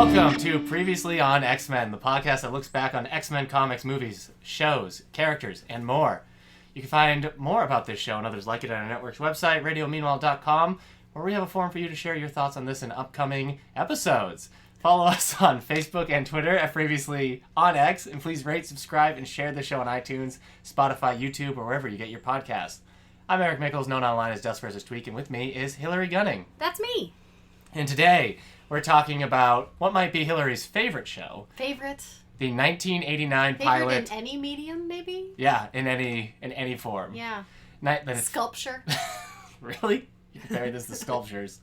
Welcome to Previously on X-Men, the podcast that looks back on X-Men comics, movies, shows, characters, and more. You can find more about this show and others like it on our network's website, radiomeanwhile.com, where we have a forum for you to share your thoughts on this and upcoming episodes. Follow us on Facebook and Twitter at Previously on X, and please rate, subscribe, and share the show on iTunes, Spotify, YouTube, or wherever you get your podcasts. I'm Eric Mickles, known online as Dust vs. Tweak, and with me is Hilary Gunning. That's me. And today, we're talking about what might be Hilary's favorite show. Favorite? The 1989 pilot. Favorite in any medium, maybe? Yeah, in any form. Yeah. Sculpture. Sculpture. Really? You compared this to sculptures.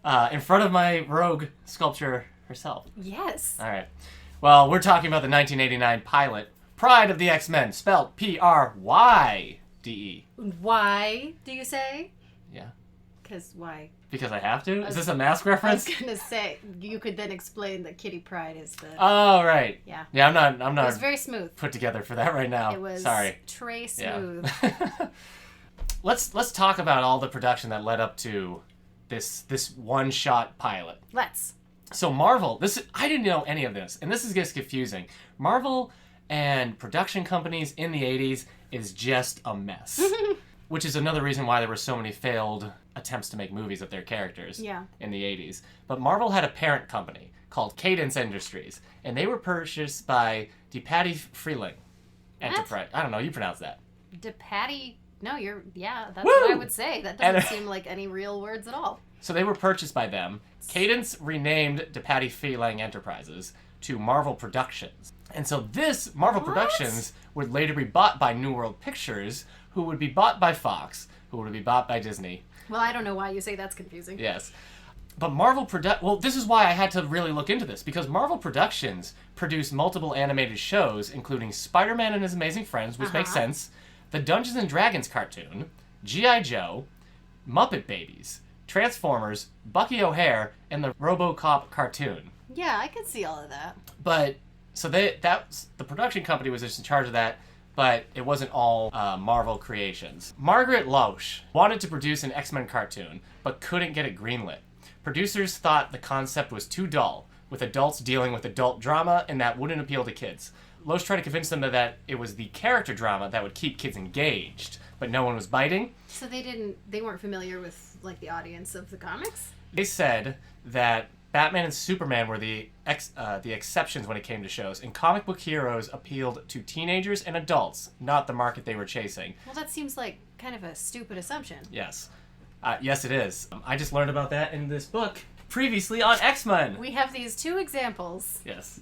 In front of my rogue sculpture herself. Yes. All right. Well, we're talking about the 1989 pilot, Pryde of the X-Men, spelled P-R-Y-D-E. Why, do you say? Yeah. Because why? Because I have to? Is this a mask reference? I was going to say, you could then explain that Kitty Pryde is the... Oh, right. Yeah. Yeah, I'm not It was very smooth. put together for that right now. It was Sorry. tray smooth. Yeah. Let's talk about all the production that led up to this one-shot pilot. Let's. So Marvel, I didn't know any of this, and this gets confusing. Marvel and production companies in the 80s is just a mess. Which is another reason why there were so many failed attempts to make movies of their characters in the 80s. But Marvel had a parent company called Cadence Industries, and they were purchased by DePatie Freeling Enterprise. I don't know, you pronounce that. DePatie... No, that's Woo! What I would say. That doesn't seem like any real words at all. So they were purchased by them. Cadence renamed DePatie Freeling Enterprises to Marvel Productions. And so this Marvel Productions would later be bought by New World Pictures, who would be bought by Fox, who would be bought by Disney. Well, I don't know why you say that's confusing. Yes. But well, this is why I had to really look into this, because Marvel Productions produced multiple animated shows, including Spider-Man and His Amazing Friends, which makes sense, the Dungeons and Dragons cartoon, G.I. Joe, Muppet Babies, Transformers, Bucky O'Hare, and the RoboCop cartoon. Yeah, I could see all of that. But, so the production company was just in charge of that, but it wasn't all Marvel creations. Margaret Loesch wanted to produce an X-Men cartoon, but couldn't get it greenlit. Producers thought the concept was too dull, with adults dealing with adult drama, and that wouldn't appeal to kids. Loesch tried to convince them that it was the character drama that would keep kids engaged, but no one was biting. So they weren't familiar with, like, the audience of the comics? They said that Batman and Superman were the exceptions when it came to shows, and comic book heroes appealed to teenagers and adults, not the market they were chasing. Well, that seems like kind of a stupid assumption. Yes. Yes, it is. I just learned about that in this book, Previously on X-Men. We have these two examples. Yes.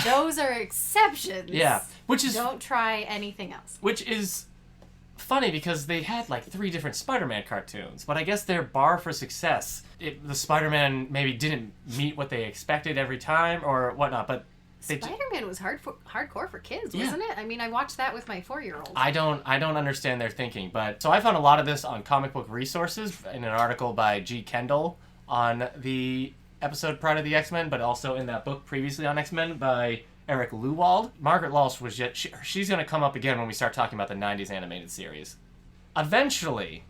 Those are exceptions. Yeah. Don't try anything else. Which is funny because they had like 3 different Spider-Man cartoons, but I guess their bar for success, the Spider-Man maybe didn't meet what they expected every time or whatnot, but Spider-Man was hardcore for kids, wasn't it? I mean, I watched that with my 4-year-old. I don't understand their thinking, but so I found a lot of this on Comic Book Resources in an article by G. Kendall on the episode Pryde of the X-Men, but also in that book Previously on X-Men by Eric Lewald. Margaret Loesch was she's going to come up again when we start talking about the 90s animated series. Eventually,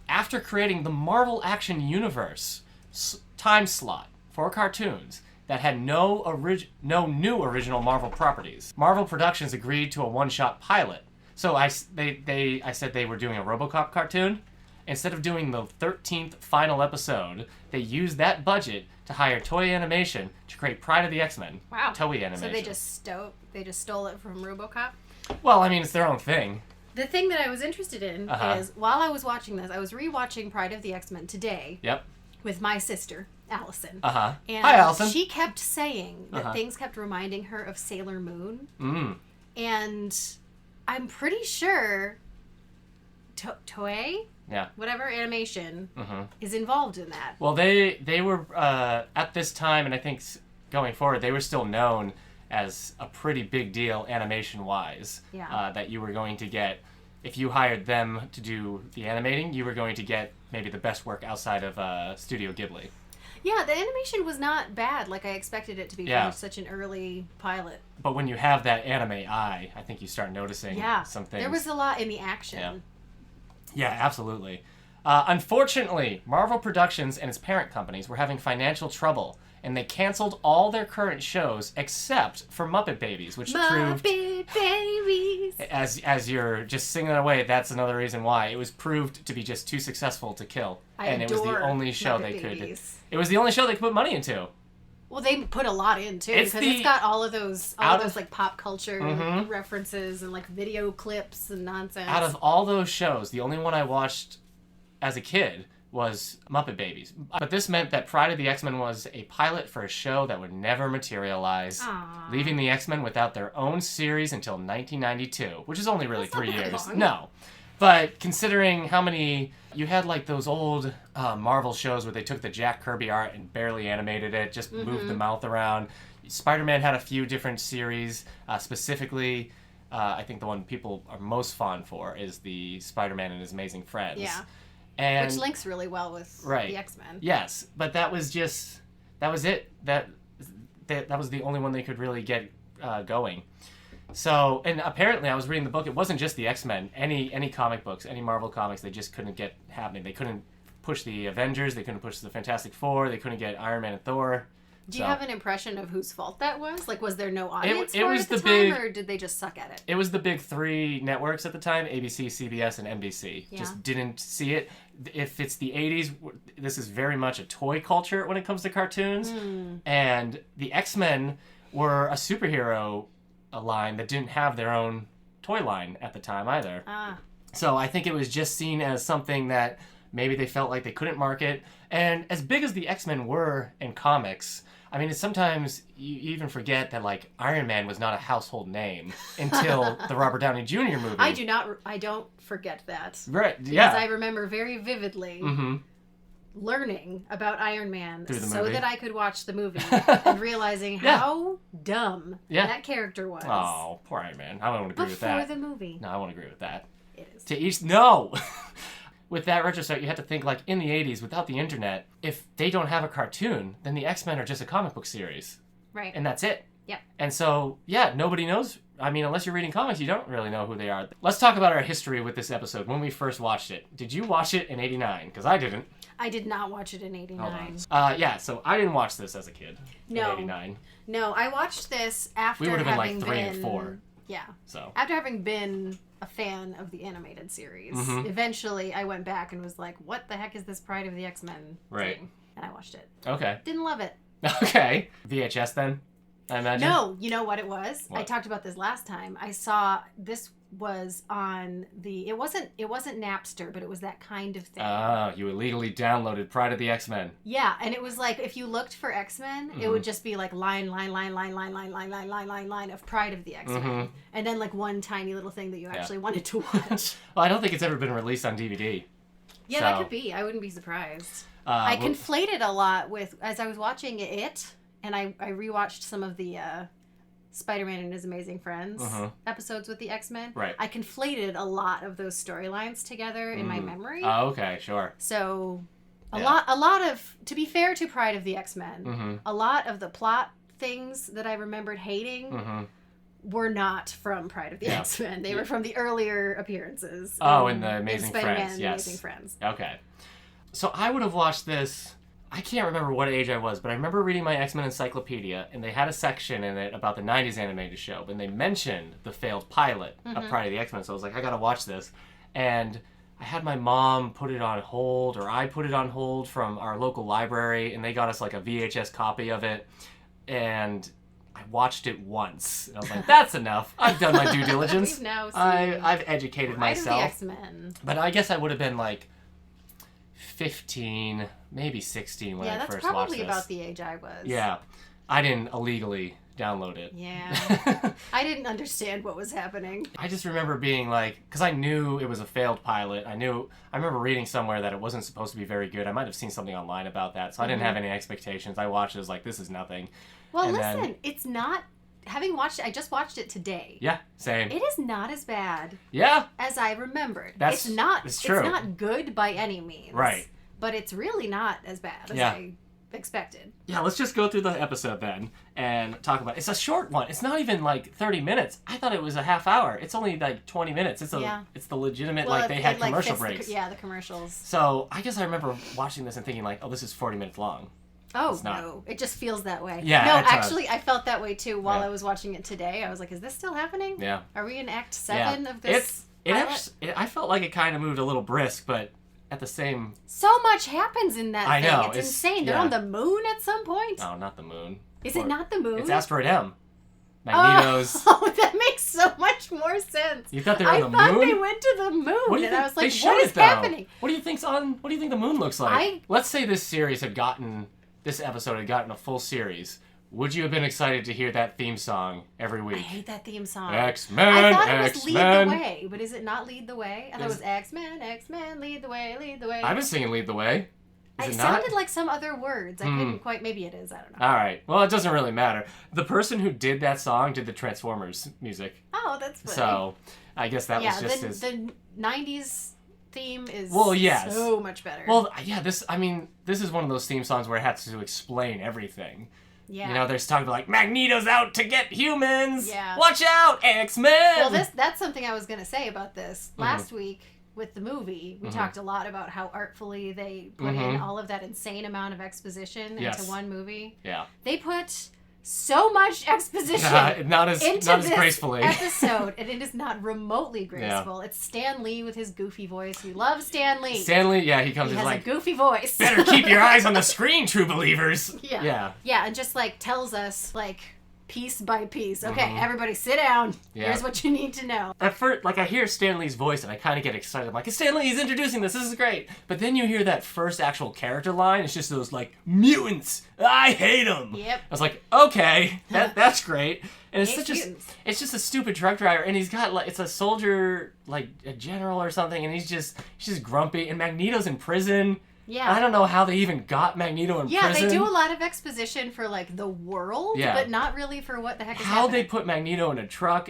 after creating the Marvel Action Universe time slot for cartoons that had no new original Marvel properties, Marvel Productions agreed to a one-shot pilot. So I said they were doing a RoboCop cartoon. Instead of doing the 13th final episode, they used that budget to hire Toei Animation to create Pryde of the X-Men. Wow. Toei Animation. So they just stole it from RoboCop? Well, I mean, it's their own thing. The thing that I was interested in is, while I was watching this, I was rewatching Pryde of the X-Men today. Yep. With my sister, Allison. Uh-huh. And hi, Allison. She kept saying that things kept reminding her of Sailor Moon. And I'm pretty sure Toei... Yeah. Whatever animation is involved in that. Well, they were, at this time, and I think going forward, they were still known as a pretty big deal animation-wise. Yeah. That you were going to get, if you hired them to do the animating, you were going to get maybe the best work outside of Studio Ghibli. Yeah, the animation was not bad like I expected it to be from such an early pilot. But when you have that anime eye, I think you start noticing some things. There was a lot in the action. Yeah, absolutely. Unfortunately, Marvel Productions and its parent companies were having financial trouble, and they canceled all their current shows except for Muppet Babies, which proved... Muppet Babies! As you're just singing it away, that's another reason why. It was proved to be just too successful to kill. And it was the only show they could... It was the only show they could put money into. Well, they put a lot in, too, because it's got all of those like, pop culture references and, like, video clips and nonsense. Out of all those shows, the only one I watched as a kid was Muppet Babies. But this meant that Pryde of the X-Men was a pilot for a show that would never materialize, leaving the X-Men without their own series until 1992, which is only really 3 years. No. But considering how many... You had, like, those old Marvel shows where they took the Jack Kirby art and barely animated it, just moved the mouth around. Spider-Man had a few different series. Specifically, I think the one people are most fond for is the Spider-Man and His Amazing Friends. Yeah. And, which links really well with the X-Men. Yes, but that was it. That was the only one they could really get going. So, and apparently I was reading the book, it wasn't just the X-Men. Any comic books, any Marvel comics, they just couldn't get happening. They couldn't push the Avengers, they couldn't push the Fantastic Four, they couldn't get Iron Man and Thor. Do you have an impression of whose fault that was? Like, was there no audience for it at the time, or did they just suck at it? It was the big three networks at the time, ABC, CBS, and NBC. Yeah. Just didn't see it. If it's the 80s, this is very much a toy culture when it comes to cartoons. And the X-Men were a superhero line that didn't have their own toy line at the time either. So I think it was just seen as something that maybe they felt like they couldn't market. And as big as the X-Men were in comics... I mean, sometimes you even forget that, like, Iron Man was not a household name until the Robert Downey Jr. movie. I don't forget that. Right, yeah. Because I remember very vividly learning about Iron Man so that I could watch the movie and realizing how dumb that character was. Oh, poor Iron Man. I don't agree with that. Before the movie. No, I won't agree with that. It is. To each... No! With that retrospect, you have to think, like, in the 80s, without the internet, if they don't have a cartoon, then the X-Men are just a comic book series. Right. And that's it. Yep. And so, yeah, nobody knows. I mean, unless you're reading comics, you don't really know who they are. Let's talk about our history with this episode, when we first watched it. Did you watch it in 89? Because I didn't. I did not watch it in 89. Yeah, so I didn't watch this as a kid in 89. No, I watched this after we would have been having like 3 and 4. Yeah. So after having been a fan of the animated series, eventually I went back and was like, what the heck is this Pryde of the X-Men thing? And I watched it. Okay. Didn't love it. Okay. VHS then, I imagine? No, you know what it was? What? I talked about this last time. I saw this was on the it wasn't Napster, but it was that kind of thing. You illegally downloaded Pryde of the X-Men. Yeah, and it was like if you looked for X-Men, it would just be like line of Pryde of the X-Men. And then like one tiny little thing that you actually wanted to watch. Well, I don't think it's ever been released on DVD. Yeah, that could be. I wouldn't be surprised. I conflated a lot with as I was watching it, and I rewatched some of the Spider-Man and His Amazing Friends episodes with the X-Men. Right. I conflated a lot of those storylines together in my memory. Oh, okay, sure. So a lot of, to be fair to Pryde of the X-Men, a lot of the plot things that I remembered hating were not from Pryde of the X-Men. They were from the earlier appearances. In the Amazing Spider-Man Friends, and yes. Amazing Friends. Okay. So I would have watched this... I can't remember what age I was, but I remember reading my X-Men encyclopedia, and they had a section in it about the 90s animated show, and they mentioned the failed pilot of Pryde of the X-Men, so I was like, I gotta watch this. And I had my mom put it on hold, or I put it on hold from our local library, and they got us like a VHS copy of it, and I watched it once. And I was like, that's enough. I've done my due diligence. We've now seen I've educated myself. Pryde of the X-Men. But I guess I would have been like 15, maybe 16 when I first watched this. Yeah, that's probably about the age I was. Yeah. I didn't illegally download it. Yeah. I didn't understand what was happening. I just remember being like, because I knew it was a failed pilot. I remember reading somewhere that it wasn't supposed to be very good. I might have seen something online about that, so I didn't have any expectations. I watched it, was like, this is nothing. Well, listen, it's not... Having watched it, I just watched it today. Yeah, same. It is not as bad. Yeah. As I remembered. It's true. It's not good by any means. Right. But it's really not as bad as expected. Yeah, let's just go through the episode then and talk about it. It's a short one. It's not even like 30 minutes. I thought it was a half hour. It's only like 20 minutes. It's the legitimate, like, they had commercial breaks. The commercials. So I guess I remember watching this and thinking like, oh, this is 40 minutes long. Oh, no. It just feels that way. Yeah. No, actually, I felt that way too while I was watching it today. I was like, is this still happening? Yeah. Are we in Act 7 of this? I felt like it kind of moved a little brisk, but at the same... So much happens in that thing. I know. It's insane. They're on the moon at some point. No, not the moon. Is it not the moon? It's Asteroid M. Magneto's... Oh, that makes so much more sense. You thought they were on the moon? I thought they went to the moon, and I was like, what is happening? What do you think the moon looks like? Let's say this episode had gotten a full series. Would you have been excited to hear that theme song every week? I hate that theme song. X-Men, I thought it was Lead the Way, but is it not Lead the Way? I thought it was X-Men, Lead the Way, Lead the Way. I've been singing Lead the Way. It sounded like some other words. I couldn't quite... Maybe it is. I don't know. All right. Well, it doesn't really matter. The person who did that song did the Transformers music. Oh, that's funny. So, I guess that was just the 90s theme is so much better. Well, yeah, this is one of those theme songs where it has to explain everything. Yeah. You know, there's talking about, like, Magneto's out to get humans! Yeah. Watch out, X-Men! Well, that's something I was going to say about this. Last week, with the movie, we talked a lot about how artfully they put in all of that insane amount of exposition into one movie. Yeah. They put so much exposition not as gracefully. Episode, and it is not remotely graceful. It's Stan Lee with his goofy voice. We love Stan Lee. Stan Lee, he comes in like... He has a goofy voice. Better keep your eyes on the screen, true believers. Yeah, and just, like, tells us, like... piece by piece. Okay, everybody sit down. Yeah. Here's what you need to know. At first, like, I hear Stan Lee's voice and I kind of get excited. I'm like, Stan Lee, he's introducing this. This is great. But then you hear that first actual character line. It's just those, like, mutants. I hate them. Yep. I was like, okay, that's great. And it's just a stupid truck driver. And he's got, like, it's a soldier, like, a general or something. And he's just grumpy. And Magneto's in prison. Yeah. I don't know how they even got Magneto in prison. Yeah, they do a lot of exposition for, like, the world, but not really for what the heck is happening. How they put Magneto in a truck,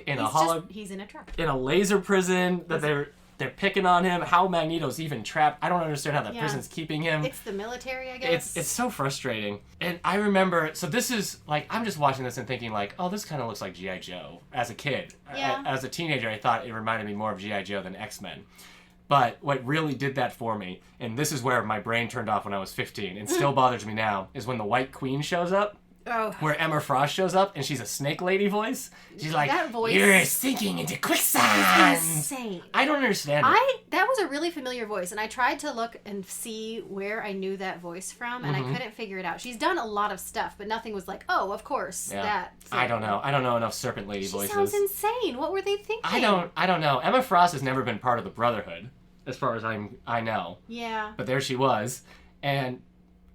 he's in a truck. In a laser prison, that they're picking on him, how Magneto's even trapped. I don't understand how that prison's keeping him. It's the military, I guess. It's so frustrating. And I remember, so this is, like, I'm just watching this and thinking, like, oh, this kind of looks like G.I. Joe. As a kid. Yeah. As a teenager, I thought it reminded me more of G.I. Joe than X-Men. But what really did that for me, and this is where my brain turned off when I was 15, and still bothers me now, is when the White Queen shows up. Oh. Where Emma Frost shows up, and she's a snake lady voice. She's like, that voice, you're sinking into quicksand. It's insane. I don't understand it. That was a really familiar voice, and I tried to look and see where I knew that voice from, and I couldn't figure it out. She's done a lot of stuff, but nothing was like, oh, of course, that. I don't know. I don't know enough serpent lady voices. She sounds insane. What were they thinking? I don't know. Emma Frost has never been part of the Brotherhood, as far as I know. Yeah. But there she was, and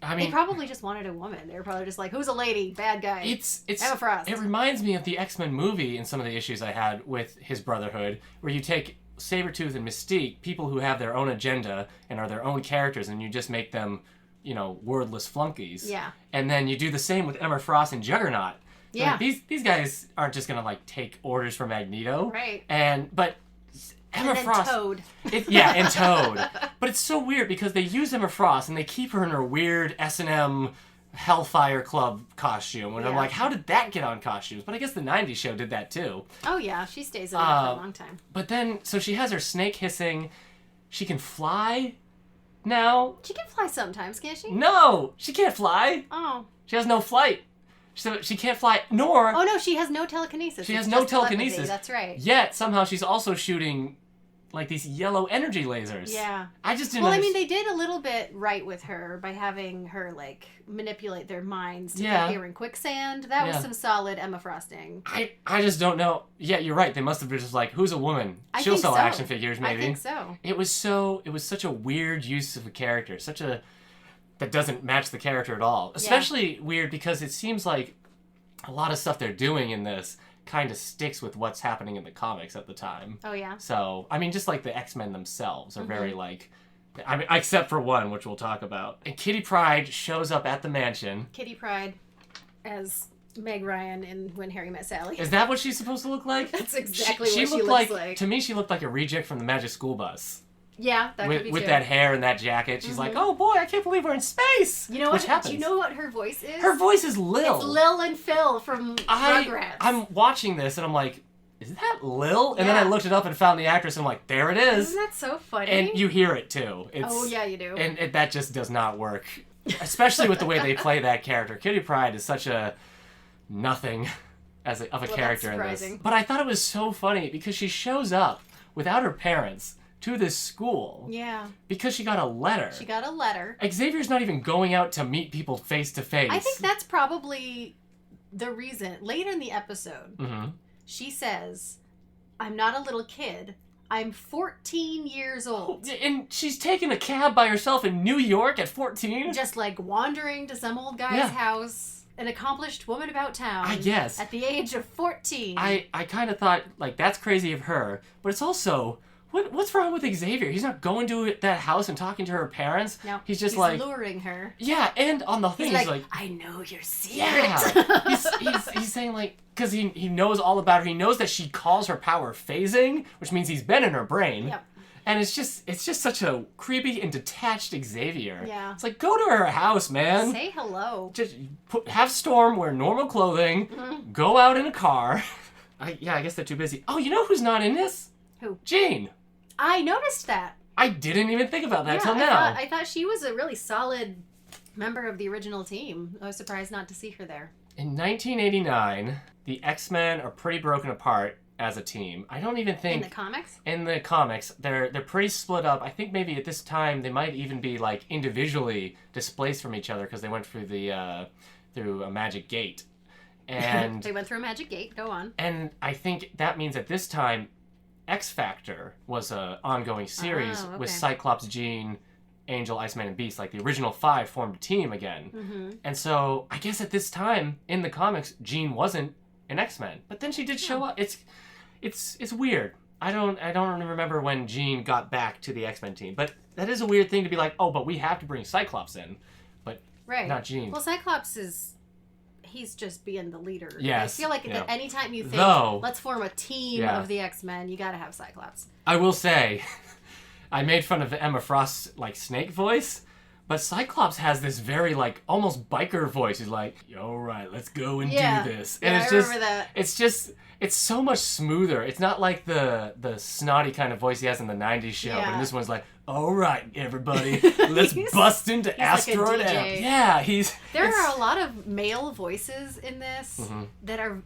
I mean, they probably just wanted a woman. They were probably just like, who's a lady? Bad guy. It's Emma Frost. It reminds me of the X-Men movie and some of the issues I had with his Brotherhood, where you take Sabretooth and Mystique, people who have their own agenda and are their own characters, and you just make them, you know, wordless flunkies. Yeah. And then you do the same with Emma Frost and Juggernaut. So yeah. Like, these guys aren't just gonna like take orders from Magneto. Right. But Emma Frost. Toad. And Toad. But it's so weird because they use Emma Frost and they keep her in her weird S&M Hellfire Club costume. And I'm like, how did that get on costumes? But I guess the 90s show did that too. Oh yeah, she stays in there for a long time. But then, so she has her snake hissing. She can fly now. She can fly sometimes, can't she? No! She can't fly. Oh. She has no flight. So she can't fly, nor... Oh no, she has no telekinesis. She has no telekinesis. Telepathy. That's right. Yet, somehow she's also shooting... like these yellow energy lasers. Yeah. I just didn't Well, I mean, they did a little bit right with her by having her, like, manipulate their minds to think they were in quicksand. That was some solid Emma Frosting. I just don't know. Yeah, you're right. They must have been just like, who's a woman? She'll sell action figures, maybe. I think so. It was such a weird use of a character. That doesn't match the character at all. Especially weird because it seems like a lot of stuff they're doing in this kind of sticks with what's happening in the comics at the time. Oh, yeah? So, I mean, just like the X-Men themselves are very like... I mean, except for one, which we'll talk about. And Kitty Pryde shows up at the mansion. Kitty Pryde as Meg Ryan in When Harry Met Sally. Is that what she's supposed to look like? That's exactly what she looks like. To me, she looked like a reject from the Magic School Bus. Yeah, that could be with too. that hair and that jacket. She's like, oh boy, I can't believe we're in space. You know Which what? happens. Do you know what her voice is? Her voice is Lil. It's Lil and Phil from Rugrats. I'm watching this and I'm like, is that Lil? And then I looked it up and found the actress and I'm like, there it is. Isn't that so funny? And you hear it too. Oh yeah, you do. And that just does not work. Especially with the way they play that character. Kitty Pryde is such a nothing of a character in this. But I thought it was so funny because she shows up without her parents to this school. Yeah. Because she got a letter. She got a letter. Xavier's not even going out to meet people face to face. I think that's probably the reason. Later in the episode, she says, I'm not a little kid. I'm 14 years old. And she's taking a cab by herself in New York at 14? Just like wandering to some old guy's house. An accomplished woman about town. I guess. At the age of 14. I kind of thought, like, that's crazy of her. But it's also... What's wrong with Xavier? He's not going to that house and talking to her parents. No, he's just like luring her. Yeah, and on the thing, he's like, I know your secret. Yeah, he's saying like, because he knows all about her. He knows that she calls her power phasing, which means he's been in her brain. Yep. And it's just such a creepy and detached Xavier. Yeah. It's like, go to her house, man. Say hello. Just have Storm wear normal clothing. Go out in a car. I guess they're too busy. Oh, you know who's not in this? Who? Jean. I noticed that. I didn't even think about that till now. I thought she was a really solid member of the original team. I was surprised not to see her there. In 1989, the X-Men are pretty broken apart as a team. I don't even think... In the comics? In the comics, they're pretty split up. I think maybe at this time they might even be like individually displaced from each other because they went through through a magic gate. And they went through a magic gate. Go on. And I think that means at this time X Factor was an ongoing series with Cyclops, Jean, Angel, Iceman, and Beast. Like the original 5 formed a team again. And so I guess at this time in the comics, Jean wasn't an X-Men, but then she did show up. It's weird. I don't remember when Jean got back to the X-Men team, but that is a weird thing to be like, oh, but we have to bring Cyclops in, but not Jean. Well, Cyclops he's just being the leader. Yes. I feel like that anytime you think, let's form a team of the X-Men, you gotta have Cyclops. I will say, I made fun of Emma Frost's, like, snake voice, but Cyclops has this very, like, almost biker voice. He's like, all right, let's go and do this. And I remember that. It's so much smoother. It's not like the snotty kind of voice he has in the 90s show, but in this one's like, all right, everybody, let's bust into Asteroid like M. Yeah, There are a lot of male voices in this that are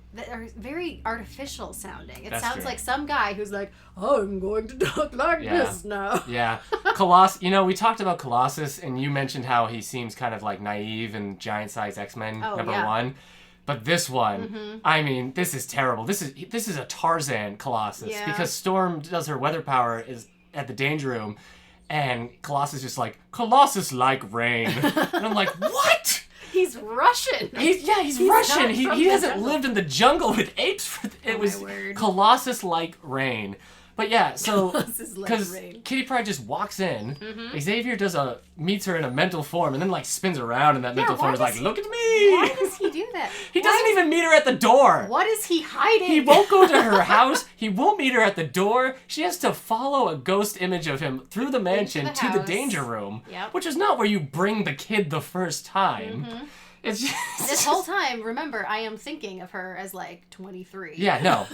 very artificial sounding. It sounds like some guy who's like, I'm going to talk like this now. Yeah. Colossus, we talked about Colossus, and you mentioned how he seems kind of like naive and giant-sized X-Men number 1. But this one, I mean, this is terrible. This is a Tarzan Colossus because Storm does her weather power is at the Danger Room, and Colossus is just like, Colossus like rain. And I'm like, what? He's Russian. He's Russian. He hasn't lived in the jungle with apes. It was Colossus like rain. But yeah, so because Kitty Pryde just walks in, Xavier meets her in a mental form, and then like spins around in that mental form. Is like, look at me. Why does he do that? He doesn't even meet her at the door. What is he hiding? He won't go to her house. He won't meet her at the door. She has to follow a ghost image of him through the mansion to the Danger Room, which is not where you bring the kid the first time. It's just... This whole time, remember, I am thinking of her as like 23. Yeah, no,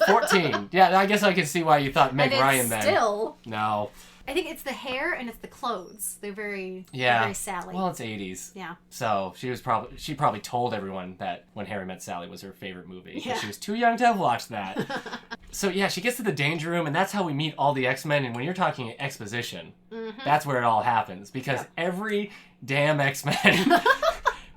14. Yeah, I guess I can see why you thought Meg Ryan then. Still. No. I think it's the hair and it's the clothes. They're very Sally. Well, it's 80s. Yeah. So she probably told everyone that When Harry Met Sally was her favorite movie. Yeah. She was too young to have watched that. So yeah, she gets to the Danger Room, and that's how we meet all the X-Men. And when you're talking exposition, that's where it all happens, because every damn X-Men.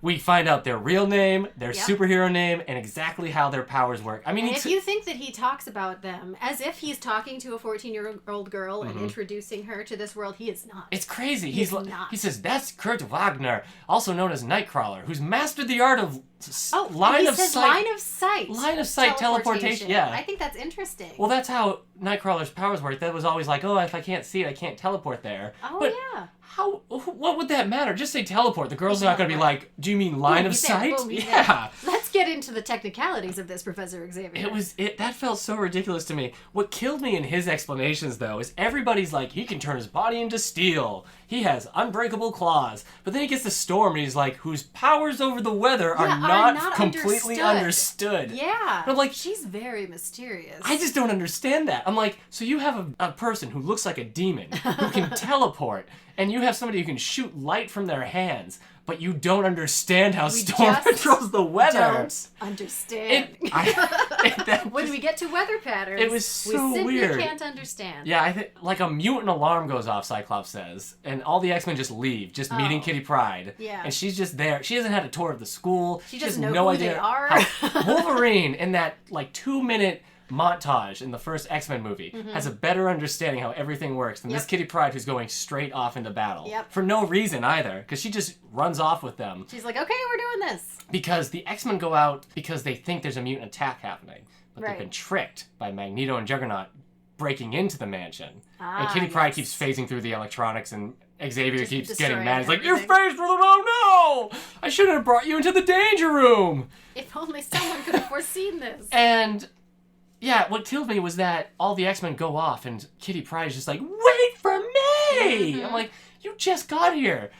We find out their real name, their superhero name, and exactly how their powers work. I mean, if you think that he talks about them as if he's talking to a 14-year-old girl and introducing her to this world, he is not. It's crazy. He's not. He says, that's Kurt Wagner, also known as Nightcrawler, who's mastered the art of line of sight teleportation. Yeah. I think that's interesting. Well, that's how Nightcrawler's powers work. That was always like, oh, if I can't see it, I can't teleport there. Oh, but yeah. What would that matter? Just say teleport. The girl's not going to be like, do you mean line of sight? Yeah. Let's get into the technicalities of this, Professor Xavier. That felt so ridiculous to me. What killed me in his explanations, though, is everybody's like, he can turn his body into steel. He has unbreakable claws. But then he gets the storm, and he's like, whose powers over the weather are not completely understood. Yeah. And I'm like, she's very mysterious. I just don't understand that. I'm like, so you have a person who looks like a demon, who can teleport, and you have somebody who can shoot light from their hands, but you don't understand how Storm controls the weather. Don't understand. When we get to weather patterns, it was so we simply weird. Can't understand. Yeah, I think like a mutant alarm goes off, Cyclops says, and all the X-Men just leave, just meeting Kitty Pryde. Yeah. And she's just there. She hasn't had a tour of the school. She doesn't has know no who idea they are. How Wolverine in that like 2-minute montage in the first X-Men movie has a better understanding how everything works than this Kitty Pryde who's going straight off into battle. For no reason either, because she just runs off with them. She's like, okay, we're doing this. Because the X-Men go out because they think there's a mutant attack happening. But they've been tricked by Magneto and Juggernaut breaking into the mansion. And Kitty Pryde keeps phasing through the electronics, and Xavier just keeps getting mad. He's like, you phased through the room! No! I shouldn't have brought you into the danger room! If only someone could have foreseen this. And yeah, what killed me was that all the X-Men go off, and Kitty Pryde is just like, wait for me! I'm like, you just got here.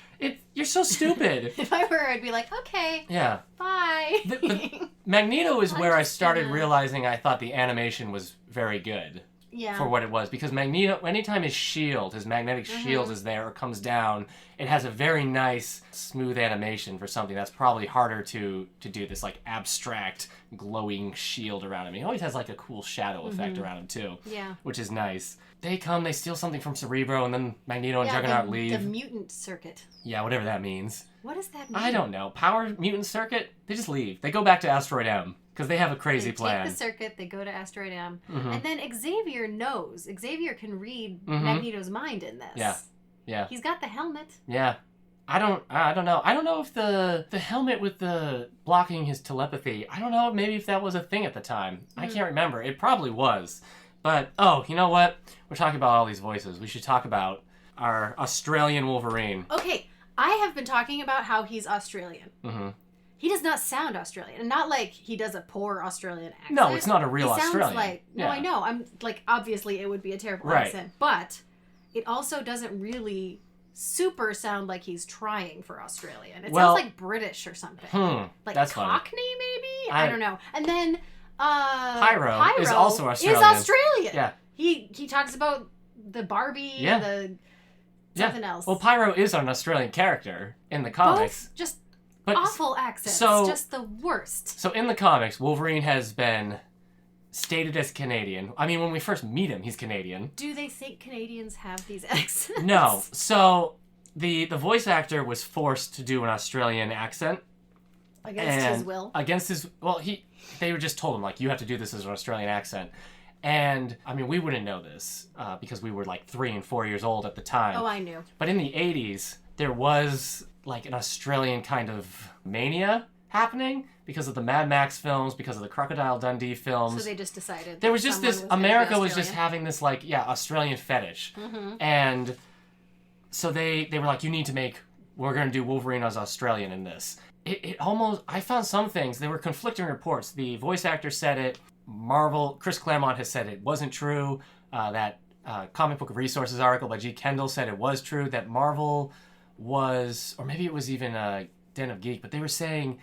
You're so stupid. If I were, I'd be like, okay. Yeah. Bye. The Magneto is where I started realizing I thought the animation was very good. Yeah. For what it was. Because Magneto, anytime his magnetic shield is there or comes down, it has a very nice, smooth animation for something that's probably harder to do, this like abstract, glowing shield around him. He always has like a cool shadow effect around him too. Yeah. Which is nice. They come, they steal something from Cerebro, and then Magneto and Juggernaut leave. The mutant circuit. Yeah, whatever that means. What does that mean? I don't know. Power mutant circuit? They just leave. They go back to Asteroid M. Because they have a crazy plan. They take the circuit, they go to Asteroid M, and then Xavier knows. Xavier can read Magneto's mind in this. Yeah, yeah. He's got the helmet. Yeah. I don't know. I don't know if the helmet with the blocking his telepathy, I don't know maybe if that was a thing at the time. I can't remember. It probably was. But, you know what? We're talking about all these voices. We should talk about our Australian Wolverine. Okay, I have been talking about how he's Australian. He does not sound Australian, and not like he does a poor Australian accent. No, it's not a real Australian. Sounds like I know. I'm like, obviously it would be a terrible accent, but it also doesn't really super sound like he's trying for Australian. It sounds like British or something. Like that's Cockney, maybe? I don't know. And then Pyro is also Australian. Is Australian. Yeah. He talks about the Barbie, the something else. Well, Pyro is an Australian character in the comics. Both awful accents. Just the worst. So in the comics, Wolverine has been stated as Canadian. I mean, when we first meet him, he's Canadian. Do they think Canadians have these accents? No. So the voice actor was forced to do an Australian accent. Against his will? Against his... Well, they were just told him, like, you have to do this as an Australian accent. And, I mean, we wouldn't know this because we were, like, 3 and 4 years old at the time. Oh, I knew. But in the 80s, there was, like, an Australian kind of mania happening because of the Mad Max films, because of the Crocodile Dundee films. So they just decided... There was just this... America was just having this, like, Australian fetish. And so they were like, you need to make... We're going to do Wolverine as Australian in this. It almost... I found some things. There were conflicting reports. The voice actor said it. Chris Claremont has said it wasn't true. That Comic Book Resources article by G. Kendall said it was true. That Marvel was... Or maybe it was even Den of Geek. But they were saying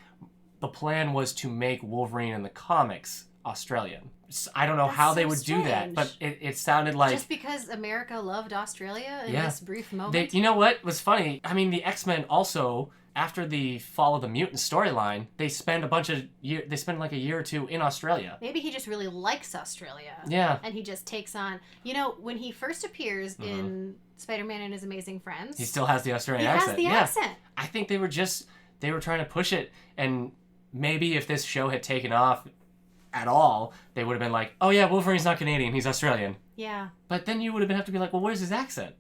the plan was to make Wolverine in the comics Australian. I don't know how they would do that. But it sounded like... Just because America loved Australia in this brief moment? You know what was funny? I mean, the X-Men also... After the Fall of the Mutant storyline, they spend like a year or two in Australia. Maybe he just really likes Australia. Yeah. And he just takes on... You know, when he first appears in Spider-Man and His Amazing Friends... He still has the Australian accent. He has the accent. I think they were trying to push it, and maybe if this show had taken off at all, they would have been like, oh yeah, Wolverine's not Canadian, he's Australian. Yeah. But then you would have to be like, well, where's his accent?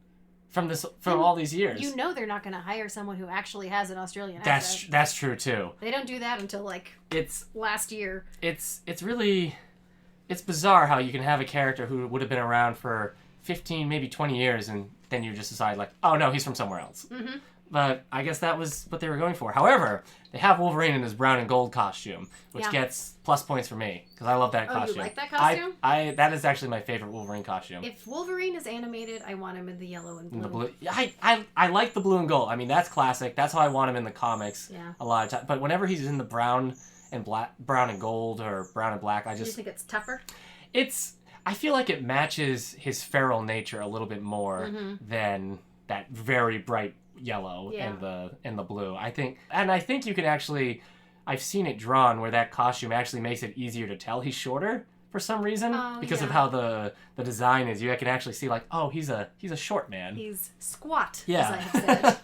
From all these years. You know they're not going to hire someone who actually has an Australian accent. That's true too. They don't do that until last year. It's bizarre how you can have a character who would have been around for 15, maybe 20 years, and then you just decide like, oh no, he's from somewhere else. But I guess that was what they were going for. However, they have Wolverine in his brown and gold costume, which gets plus points for me because I love that costume. You like that costume? I that is actually my favorite Wolverine costume. If Wolverine is animated, I want him in the yellow and blue. In the blue. I like the blue and gold. I mean, that's classic. That's how I want him in the comics a lot of times. But whenever he's in the brown and gold or brown and black, Do you think it's tougher? I feel like it matches his feral nature a little bit more than that very bright yellow and the blue. I think you can actually, I've seen it drawn where that costume actually makes it easier to tell he's shorter for some reason because of how the design is. You can actually see like, oh, he's a short man. He's squat. Yeah. As I have said.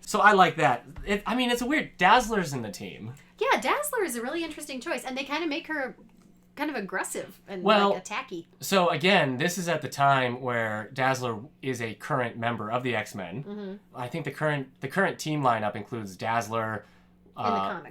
So I like that. It's a weird. Dazzler's in the team. Yeah, Dazzler is a really interesting choice, and they kind of make her kind of aggressive and attacky. So again, this is at the time where Dazzler is a current member of the X-Men. Mm-hmm. I think the current team lineup includes Dazzler.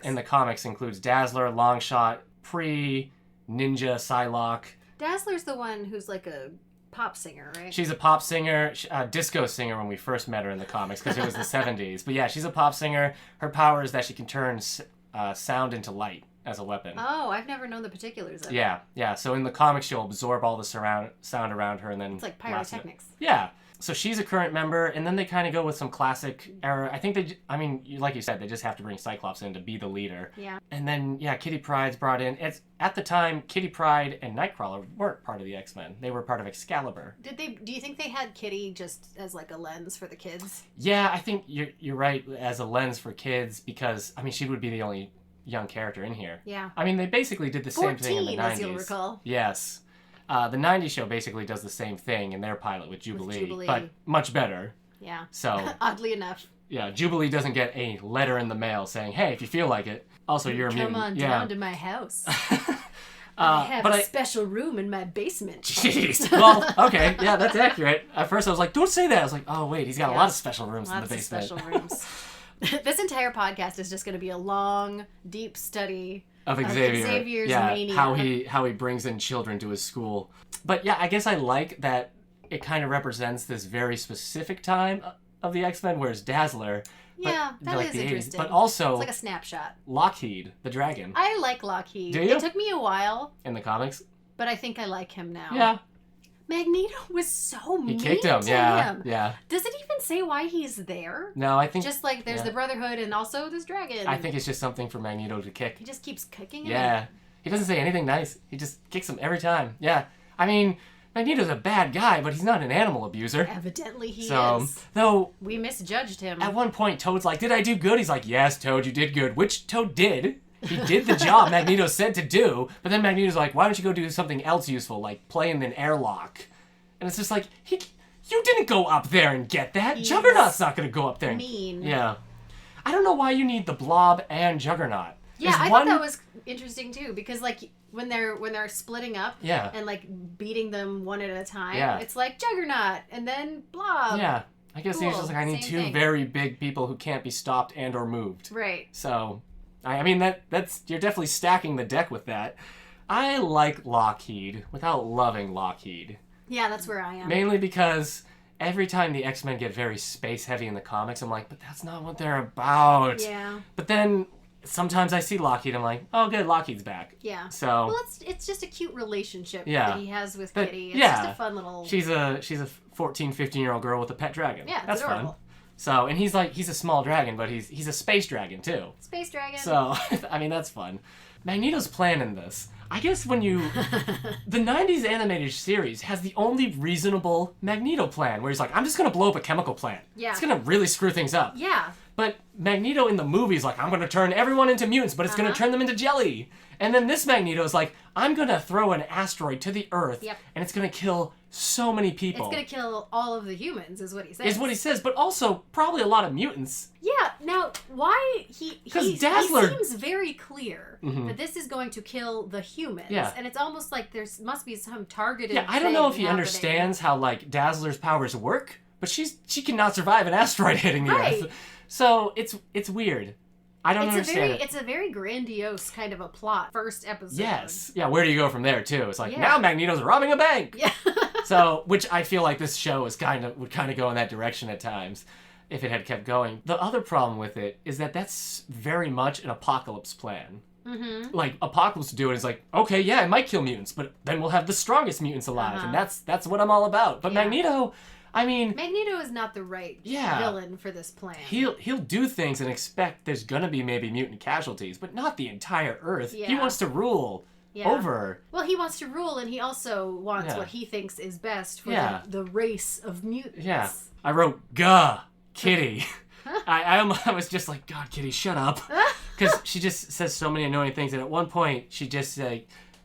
In the comics includes Dazzler, Longshot, Pryde, Ninja, Psylocke. Dazzler's the one who's like a pop singer, right? She's a pop singer, disco singer when we first met her in the comics because it was the 70s. But yeah, she's a pop singer. Her power is that she can turn sound into light as a weapon. Oh, I've never known the particulars of it. Yeah. So in the comics, she'll absorb all the sound around her and then... It's like pyrotechnics. Yeah. So she's a current member, and then they kind of go with some classic era. I think like you said, they just have to bring Cyclops in to be the leader. Yeah. And then, Kitty Pryde's brought in. At the time, Kitty Pryde and Nightcrawler weren't part of the X-Men. They were part of Excalibur. Do you think they had Kitty just as like a lens for the kids? Yeah, I think you're right, as a lens for kids, because, she would be the only young character in here. Yeah. They basically did the same thing in the 90s. 14, as you'll recall. Yes. The 90s show basically does the same thing in their pilot with Jubilee, but much better. Yeah. So oddly enough. Yeah, Jubilee doesn't get a letter in the mail saying, "Hey, if you feel like it." Also, you're a mutant. Come on down to my house. I have a special room in my basement. Jeez. Well, okay, yeah, that's accurate. At first, I was like, "Don't say that." I was like, "Oh wait, he's got a lot of special rooms in the basement." Lots of special rooms. This entire podcast is just going to be a long, deep study of Xavier's mania. How he brings in children to his school. But yeah, I guess I like that it kind of represents this very specific time of the X-Men, whereas Dazzler... Yeah, that is interesting. But also... It's like a snapshot. Lockheed, the dragon. I like Lockheed. Do you? It took me a while. In the comics? But I think I like him now. Yeah. Magneto was so mean to him. He kicked him, yeah. Does it even say why he's there? No, I think... Just like there's the Brotherhood and also this dragon. I think it's just something for Magneto to kick. He just keeps kicking him. Yeah. He doesn't say anything nice. He just kicks him every time. Yeah. Magneto's a bad guy, but he's not an animal abuser. Evidently he is. Though... We misjudged him. At one point, Toad's like, "Did I do good?" He's like, "Yes, Toad, you did good." Which Toad did. He did the job Magneto said to do, but then Magneto's like, "Why don't you go do something else useful, like play in an airlock?" And it's just like, you didn't go up there and get that. Juggernaut's not going to go up there. Mean. Yeah. I don't know why you need the Blob and Juggernaut. Yeah, I thought that was interesting too, because like when they're splitting up and like beating them one at a time, it's like Juggernaut and then Blob. Yeah. I guess he's just like, I need two very big people who can't be stopped and or moved. Right. So, that's you're definitely stacking the deck with that. I like Lockheed without loving Lockheed. Yeah, that's where I am. Mainly because every time the X-Men get very space heavy in the comics, I'm like, but that's not what they're about. Yeah. But then sometimes I see Lockheed, I'm like, oh good, Lockheed's back. Yeah. So well, it's just a cute relationship that he has with Kitty. It's just a fun little... She's a 14, 15-year-old girl with a pet dragon. Yeah, that's adorable. Fun. So, and he's a small dragon, but he's a space dragon too. Space dragon. So, that's fun. Magneto's plan in this. I guess the 90s animated series has the only reasonable Magneto plan, where he's like, I'm just going to blow up a chemical plant. Yeah. It's going to really screw things up. Yeah. But Magneto in the movie's like, I'm going to turn everyone into mutants, but it's going to turn them into jelly. And then this Magneto is like, I'm going to throw an asteroid to the Earth, and it's going to kill so many people. It's going to kill all of the humans, is what he says. But also probably a lot of mutants. Yeah, now, why he seems very clear that this is going to kill the humans. Yeah. And it's almost like there must be some targeted I don't know if he happening. understands how, like, Dazzler's powers work, but she cannot survive an asteroid hitting the Earth. So, it's weird. I don't understand it. It's a very grandiose kind of a plot. First episode. Yes. Yeah, where do you go from there, too? It's like, now Magneto's robbing a bank! Yeah. So, which I feel like this show would kind of go in that direction at times. if it had kept going. The other problem with it is that that's very much an Apocalypse plan. Mm-hmm. Like, Apocalypse do it is like, okay, yeah, it might kill mutants, but then we'll have the strongest mutants alive, and that's what I'm all about. But Magneto, I mean... Magneto is not the right villain for this plan. He'll do things and expect there's gonna be maybe mutant casualties, but not the entire Earth. Yeah. He wants to rule over... Well, he wants to rule, and he also wants what he thinks is best for the race of mutants. Yeah. I wrote, "Gah, Kitty." I was just like, God, Kitty, shut up. Because she just says so many annoying things, and at one point, she just, they're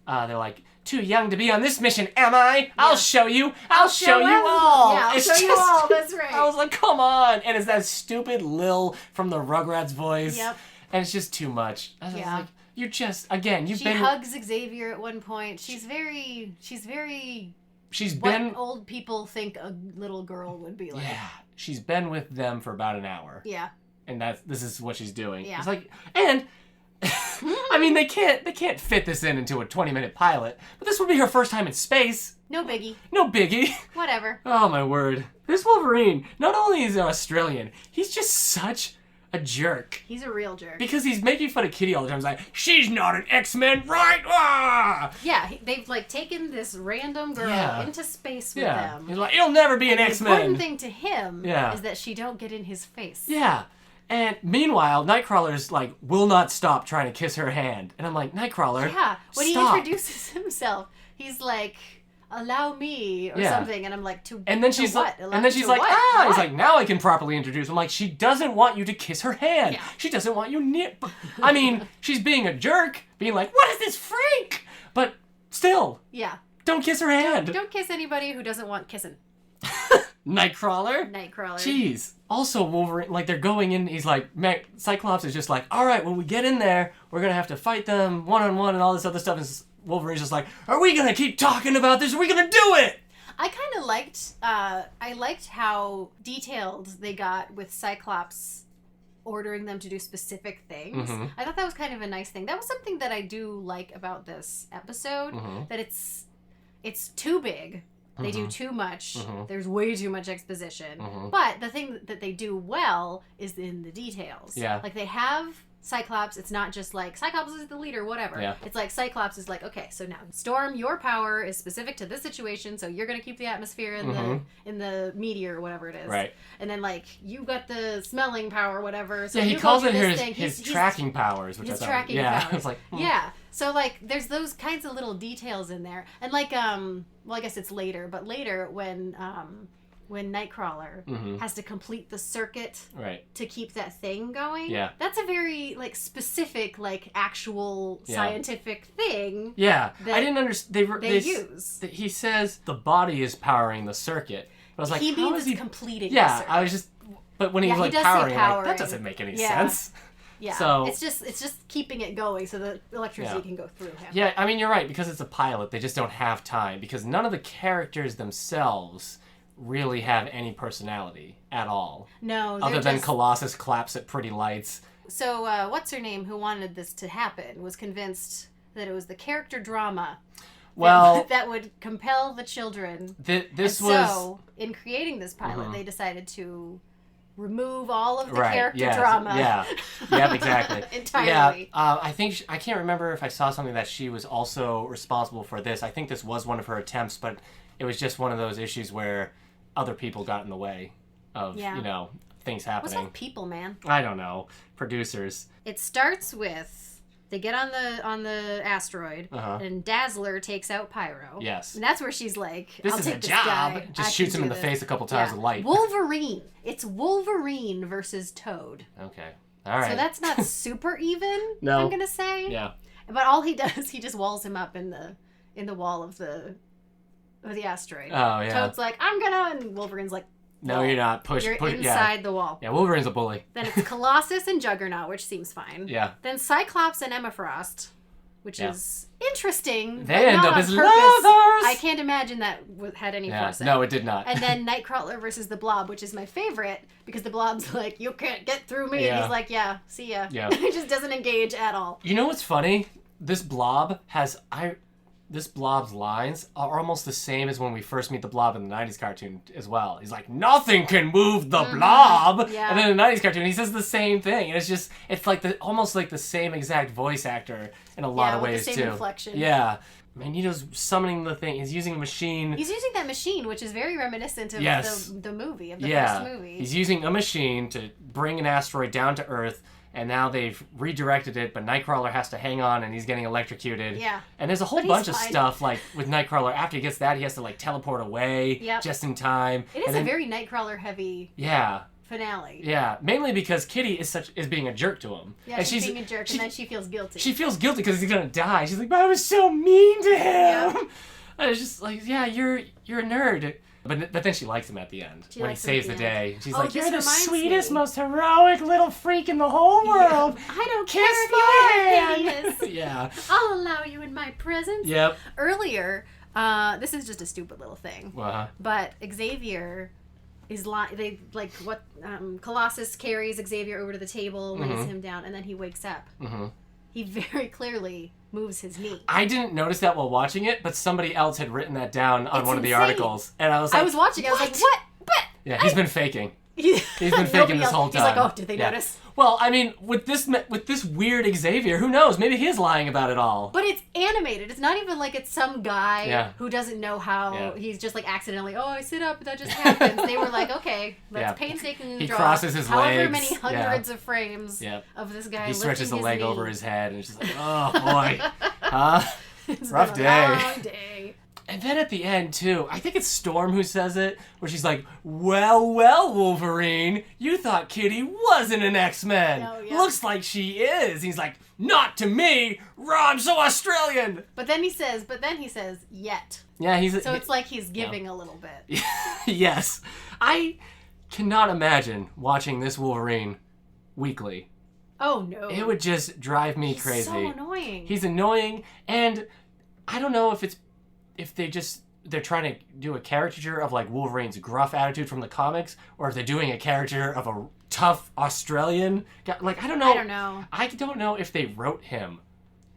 like, "Too young to be on this mission, am I? Yeah. I'll show you. I'll show you all." Yeah, I'll show you all. That's right. I was like, come on. And it's that stupid Lil from the Rugrats voice. Yep. And it's just too much. I was like, you just, again, She hugs Xavier at one point. She's what old people think a little girl would be like. Yeah. She's been with them for about an hour. Yeah. And this is what she's doing. Yeah. It's like, and I mean, they can't fit this into a 20-minute pilot, but this would be her first time in space. No biggie. No biggie. Whatever. Oh my word. This Wolverine, not only is he Australian, he's just such a jerk. He's a real jerk. Because he's making fun of Kitty all the time. He's like, "She's not an X-Men, right?" Ah! Yeah, they've like taken this random girl into space with them. He's like, "You'll never be an X-Men." The important thing to him is that she don't get in his face. Yeah. And meanwhile, Nightcrawler's like, will not stop trying to kiss her hand. And I'm like, Nightcrawler, when stop. he introduces himself, he's like, "Allow me," or something, and I'm like, and then she's like, he's like, "Now I can properly introduce." I'm like, she doesn't want you to kiss her hand. Yeah. She doesn't want you near. I mean, she's being a jerk, being like, "What is this freak?" But still, don't kiss her hand. Don't kiss anybody who doesn't want kissing. Nightcrawler. Jeez. Also, Wolverine, like, they're going in, he's like, Cyclops is just like, "All right, when we get in there, we're gonna have to fight them one-on-one and all this other stuff." And Wolverine's just like, "Are we gonna keep talking about this? Are we gonna do it?" I kind of liked how detailed they got with Cyclops ordering them to do specific things. Mm-hmm. I thought that was kind of a nice thing. That was something that I do like about this episode, that it's too big. They do too much. There's way too much exposition. But the thing that they do well is in the details. Yeah. Like, they have Cyclops. It's not just like, Cyclops is the leader, whatever. Yeah. It's like, Cyclops is like, okay, so now, Storm, your power is specific to this situation, so you're going to keep the atmosphere in the meteor or whatever it is. Right. And then, like, you got the smelling power or whatever. So he calls it his tracking powers. Which his I thought, tracking powers. It's like, Yeah. So, like, there's those kinds of little details in there. And, like, well, I guess it's later, but later when Nightcrawler has to complete the circuit to keep that thing going, that's a very, like, specific, like, actual scientific thing. Yeah. I didn't understand. They use. He says the body is powering the circuit. But I was like, he how means is he completing the circuit. I was just, but when he was like powering, like, that doesn't make any sense. Yeah, so, it's just keeping it going so the electricity can go through him. Yeah, I mean, you're right, because it's a pilot, they just don't have time, because none of the characters themselves really have any personality at all. No, other than Colossus claps at pretty lights. So, what's her name, who wanted this to happen, was convinced that it was the character drama that would compel the children. So, in creating this pilot, they decided to remove all of the character drama. Yeah, exactly. Entirely. Yeah, I can't remember if I saw something that she was also responsible for this. I think this was one of her attempts, but it was just one of those issues where other people got in the way of, things happening. What's with people, man? I don't know. Producers. It starts with they get on the asteroid, and Dazzler takes out Pyro. Yes. And that's where she's like, This I'll is take a this job. guy. Just shoots him in the face a couple times with light. Wolverine. It's Wolverine versus Toad. Okay. All right. So that's not super even, No. I'm going to say. Yeah. But all he does, he just walls him up in the wall of the asteroid. Oh, yeah. Toad's like, "I'm gonna," and Wolverine's like, "No, you're not. You're inside the wall." Yeah, Wolverine's a bully. Then it's Colossus and Juggernaut, which seems fine. Yeah. Then Cyclops and Emma Frost, which is interesting. They end up as lovers. I can't imagine that had any foresight. No, it did not. And then Nightcrawler versus the Blob, which is my favorite, because the Blob's like, "You can't get through me," and he's like, "Yeah, see ya." Yeah. He just doesn't engage at all. You know what's funny? This Blob has this Blob's lines are almost the same as when we first meet the Blob in the 90s cartoon as well. He's like, nothing can move the Blob! Yeah. And then in the 90s cartoon, he says the same thing. And it's like almost like the same exact voice actor in a lot of ways, the same inflection. Yeah. Magneto's summoning the thing. He's using a machine. He's using that machine, which is very reminiscent of the movie, of the first movie. He's using a machine to bring an asteroid down to Earth. And now they've redirected it, but Nightcrawler has to hang on, and he's getting electrocuted. Yeah. And there's a whole bunch of stuff, like, with Nightcrawler. After he gets that, he has to, like, teleport away just in time. It is a very Nightcrawler-heavy finale. Yeah. Mainly because Kitty is being a jerk to him. Yeah, and she's being a jerk, and then she feels guilty. She feels guilty because he's gonna die. She's like, but I was so mean to him! Yeah. And it's just like, yeah, you're a nerd. But then she likes him at the end when he saves the day. She's like, you're the sweetest, most heroic little freak in the whole world. Yeah. I don't care if you're hideous. Yeah. I'll allow you in my presence. Yep. Earlier, this is just a stupid little thing. Uh-huh. But Xavier is Colossus carries Xavier over to the table, lays him down, and then he wakes up. Mm-hmm. He very clearly moves his knee. I didn't notice that while watching it, but somebody else had written that down on one of the articles. And I was like, I was watching it, I was like, what? But yeah, he's been faking. He's been faking this whole time. He's like, oh, did they notice? Well, I mean, with this weird Xavier, who knows? Maybe he is lying about it all. But it's animated. It's not even like it's some guy who doesn't know how. He's just like accidentally, I sit up, that just happens. They were like, okay, let's painstakingly draw crosses his however legs. many hundreds of frames of this guy. He stretches the leg over his head, and it's just like, oh boy, it's rough been day. A long day. And then at the end, too, I think it's Storm who says it, where she's like, well, Wolverine, you thought Kitty wasn't an X-Men. Oh, yeah. Looks like she is. He's like, not to me. I'm so Australian. But then he says, yet. Yeah, So it's like he's giving a little bit. Yes. I cannot imagine watching this Wolverine weekly. Oh, no. It would just drive me crazy. He's so annoying. He's annoying, and I don't know if they're trying to do a caricature of like Wolverine's gruff attitude from the comics, or if they're doing a caricature of a tough Australian guy. Like, I don't know. I don't know if they wrote him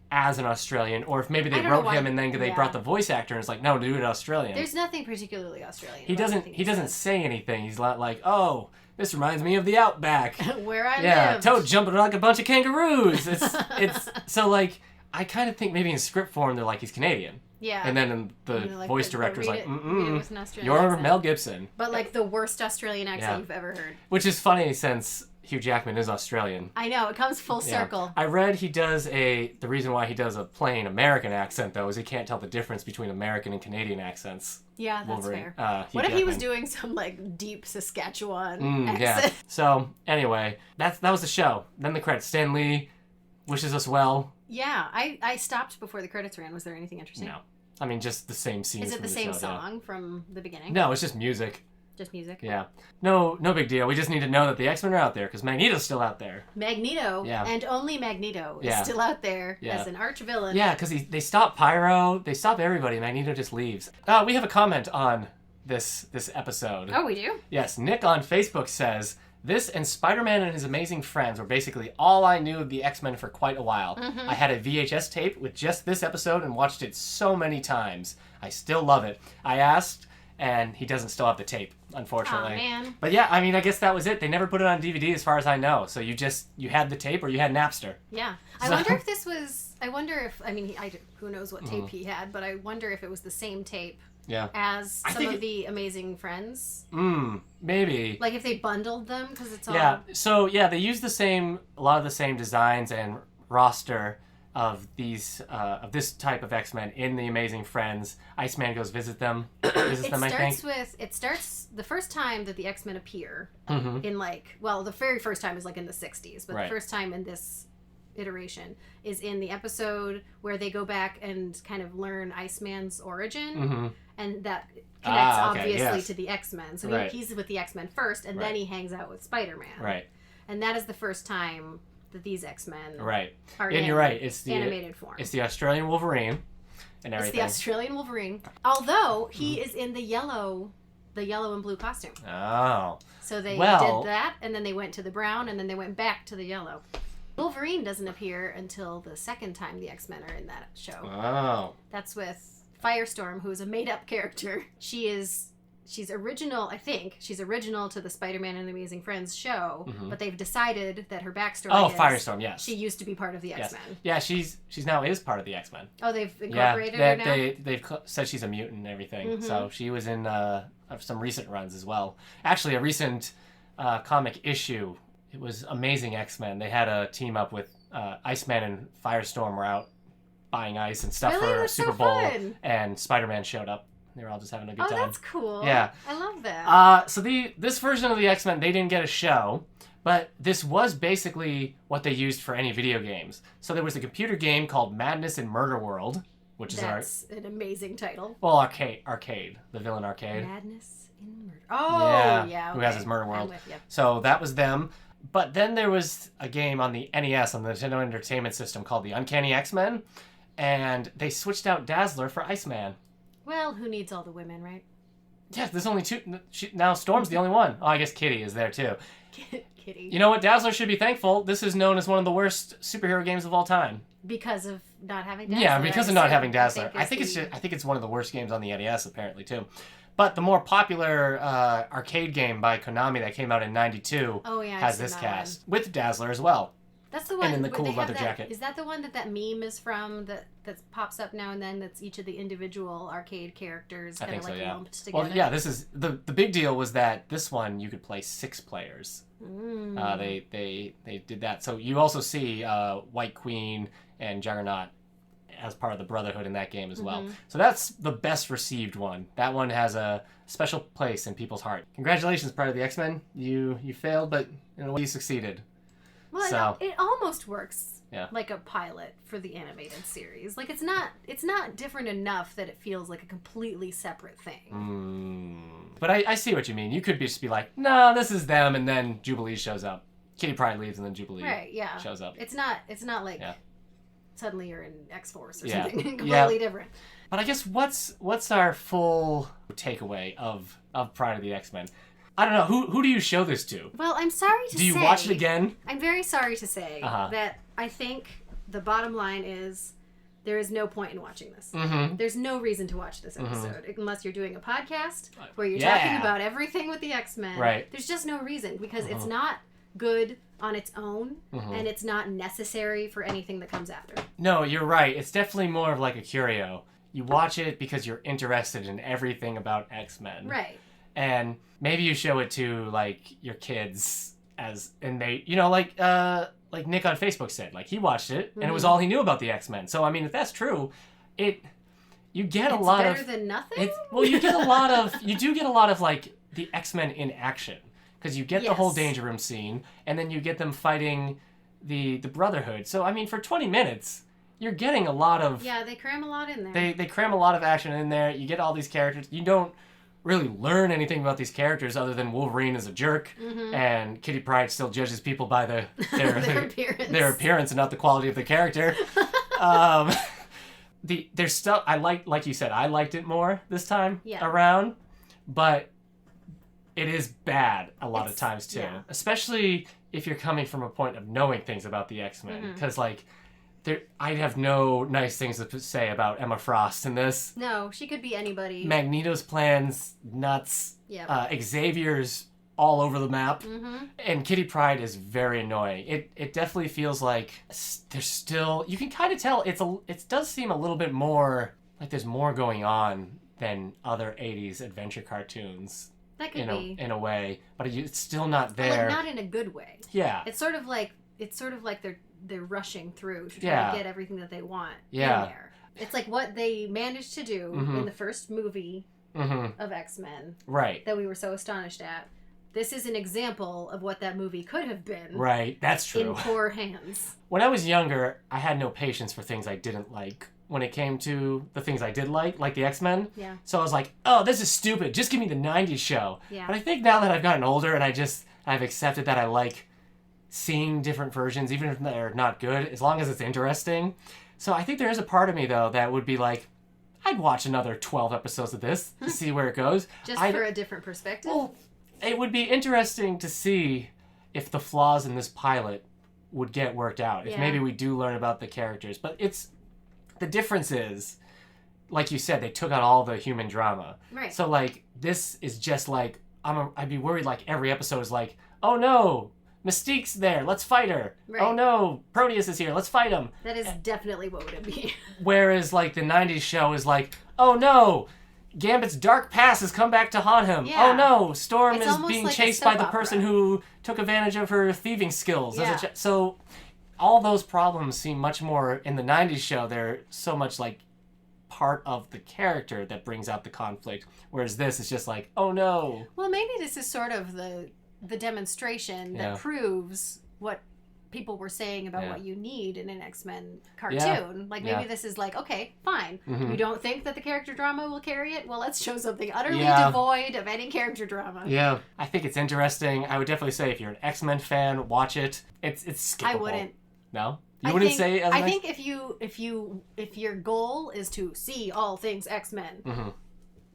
as an Australian, or if maybe they wrote him and then they brought the voice actor and it's like, no, do it Australian. There's nothing particularly Australian. He doesn't say anything. He's not like, oh, this reminds me of the Outback. Where I live. Yeah, Toad jumping like a bunch of kangaroos. It's so like, I kind of think maybe in script form they're like, he's Canadian. Yeah. And then the voice director's like, you're accent. Mel Gibson. But like the worst Australian accent you've ever heard. Which is funny since Hugh Jackman is Australian. I know, it comes full circle. I read he does the reason why he does a plain American accent, though, is he can't tell the difference between American and Canadian accents. Yeah, that's Wolverine. fair. What if he was doing some like deep Saskatchewan accent? Yeah. So anyway, that was the show. Then the credits. Stan Lee wishes us well. Yeah, I stopped before the credits ran. Was there anything interesting? No. I mean, just the same scenes. Is it from the same show, song from the beginning? No, it's just music. Just music? Yeah. No big deal. We just need to know that the X-Men are out there, because Magneto's still out there. Magneto, and only Magneto, is still out there as an arch-villain. Yeah, because they stop Pyro, they stop everybody, Magneto just leaves. We have a comment on this episode. Oh, we do? Yes, Nick on Facebook says, this and Spider-Man and His Amazing Friends were basically all I knew of the X-Men for quite a while. Mm-hmm. I had a VHS tape with just this episode and watched it so many times. I still love it. I asked, and he doesn't still have the tape, unfortunately. Oh, man. But yeah, I mean, I guess that was it. They never put it on DVD as far as I know. So you had the tape or you had Napster. Yeah. I wonder if this was, who knows what tape he had, but I wonder if it was the same tape. Yeah. As some of the Amazing Friends. Maybe. Like if they bundled them, because it's all... Yeah, so they use a lot of the same designs and roster of these, of this type of X-Men in the Amazing Friends. Iceman goes visit them, I think. It starts, the first time that the X-Men appear, in the very first time is like in the 60s, but the first time in this iteration is in the episode where they go back and kind of learn Iceman's origin, and that connects obviously to the X-Men. So he's with the X-Men first, and then he hangs out with Spider-Man. Right. And that is the first time that these X-Men are you're right. It's the animated form. It's the Australian Wolverine and everything. It's the Australian Wolverine. Although he is in the yellow and blue costume. Oh. So they did that, and then they went to the brown, and then they went back to the yellow. Wolverine doesn't appear until the second time the X-Men are in that show. Oh. That's with Firestorm, who is a made-up character. She's original, I think. She's original to the Spider-Man and the Amazing Friends show, but they've decided that her backstory is... Firestorm, yes. She used to be part of the X-Men. Yeah, she's now is part of the X-Men. Oh, they've incorporated her now? They've said she's a mutant and everything. So she was in some recent runs as well. Actually, a recent comic issue, it was Amazing X-Men. They had a team up with Iceman and Firestorm were out buying ice and stuff for Super Bowl, and Spider-Man showed up. They were all just having a good time. Oh, that's cool. Yeah. I love that. So this version of the X-Men, they didn't get a show, but this was basically what they used for any video games. So there was a computer game called Madness in Murder World, which That's an amazing title. Well, Arcade. The villain Arcade. Madness in Murder. Oh, yeah. Who has his Murder World. I'm with you. So that was them. But then there was a game on the NES, on the Nintendo Entertainment System, called the Uncanny X-Men, and they switched out Dazzler for Iceman. Well, who needs all the women, right? Yeah, there's only two. Now Storm's the only one. Oh, I guess Kitty is there too. Kitty. You know what? Dazzler should be thankful. This is known as one of the worst superhero games of all time. Because of not having Dazzler. Yeah, because of not having Dazzler. I think it's one of the worst games on the NES apparently too. But the more popular arcade game by Konami that came out in '92 has this cast with Dazzler as well. That's the one. And in the cool leather jacket. Is that the one that meme is from? That pops up now and then. That's each of the individual arcade characters kind of lumped together. Well, yeah. This is the big deal was that this one you could play 6 players. They did that. So you also see White Queen and Juggernaut as part of the Brotherhood in that game as well. So that's the best received one. That one has a special place in people's heart. Congratulations, Pryde of the X-Men. You failed, but in a way you succeeded. Well, it almost works like a pilot for the animated series. Like it's not different enough that it feels like a completely separate thing. But I see what you mean. You could just be like, no, this is them, and then Jubilee shows up. Kitty Pryde leaves, and then Jubilee shows up. It's not like suddenly you're in X-Force or something completely different. But I guess what's our full takeaway of Pryde of the X-Men? I don't know. Who do you show this to? Well, I'm sorry to say... Do you watch it again? I'm very sorry to say that I think the bottom line is there is no point in watching this. There's no reason to watch this episode unless you're doing a podcast where you're talking about everything with the X-Men. Right. There's just no reason because it's not good on its own and it's not necessary for anything that comes after. No, you're right. It's definitely more of like a curio. You watch it because you're interested in everything about X-Men. Right. And maybe you show it to like your kids and they, like Nick on Facebook said, like he watched it and it was all he knew about the X-Men. So I mean, if that's true, you get a lot of... It's better than nothing? you do get a lot of like the X-Men in action because you get the whole Danger Room scene and then you get them fighting the Brotherhood. So I mean, for 20 minutes, you're getting a lot of... Yeah, they cram a lot in there. They cram a lot of action in there. You get all these characters. You don't really learn anything about these characters other than Wolverine is a jerk and Kitty Pryde still judges people by their appearance and not the quality of the character. There's stuff like you said, I liked it more this time around, but it is bad a lot of times too, especially if you're coming from a point of knowing things about the X-Men, because I have no nice things to say about Emma Frost in this. No, she could be anybody. Magneto's plans, nuts. Xavier's all over the map. And Kitty Pryde is very annoying. It definitely feels like there's still... You can kind of tell it does seem a little bit more like there's more going on than other 80s adventure cartoons. That could be. In a way. But it's still not there. Like, not in a good way. Yeah. It's sort of like they're rushing through to try to get everything that they want in there. It's like what they managed to do in the first movie of X-Men. Right. That we were so astonished at. This is an example of what that movie could have been. Right, that's true. In poor hands. When I was younger, I had no patience for things I didn't like. When it came to the things I did like the X-Men. Yeah. So I was like, oh, this is stupid. Just give me the 90s show. Yeah. But I think now that I've gotten older and I've accepted that I like seeing different versions, even if they're not good, as long as it's interesting. So I think there is a part of me, though, that would be like, I'd watch another 12 episodes of this to see where it goes. Just for a different perspective? Well, it would be interesting to see if the flaws in this pilot would get worked out. If Yeah. maybe we do learn about the characters. But the difference is, like you said, they took out all the human drama. Right. So, like, this is just like, I'd be worried, like, every episode is like, oh no, Mystique's there, let's fight her. Right. Oh no, Proteus is here, let's fight him. That is definitely what would it be. Whereas, like, the 90s show is like, oh no, Gambit's dark past has come back to haunt him. Yeah. Oh no, Storm It's is almost being like a chased by soap the opera. person who took advantage of her thieving skills. Yeah. So, all those problems seem much more, in the 90s show, they're so much, like, part of the character that brings out the conflict, whereas this is just like, oh no. Well, maybe this is sort of the demonstration that Yeah. proves what people were saying about Yeah. what you need in an X-Men cartoon. Yeah. Like, maybe Yeah. this is like, okay, fine. Mhm. You don't think that the character drama will carry it? Well, let's show something utterly Yeah. devoid of any character drama. Yeah, I think it's interesting. I would definitely say if you're an X-Men fan, watch it. It's skippable. I wouldn't. No? You wouldn't say as an I think if your goal is to see all things X-Men, Mhm.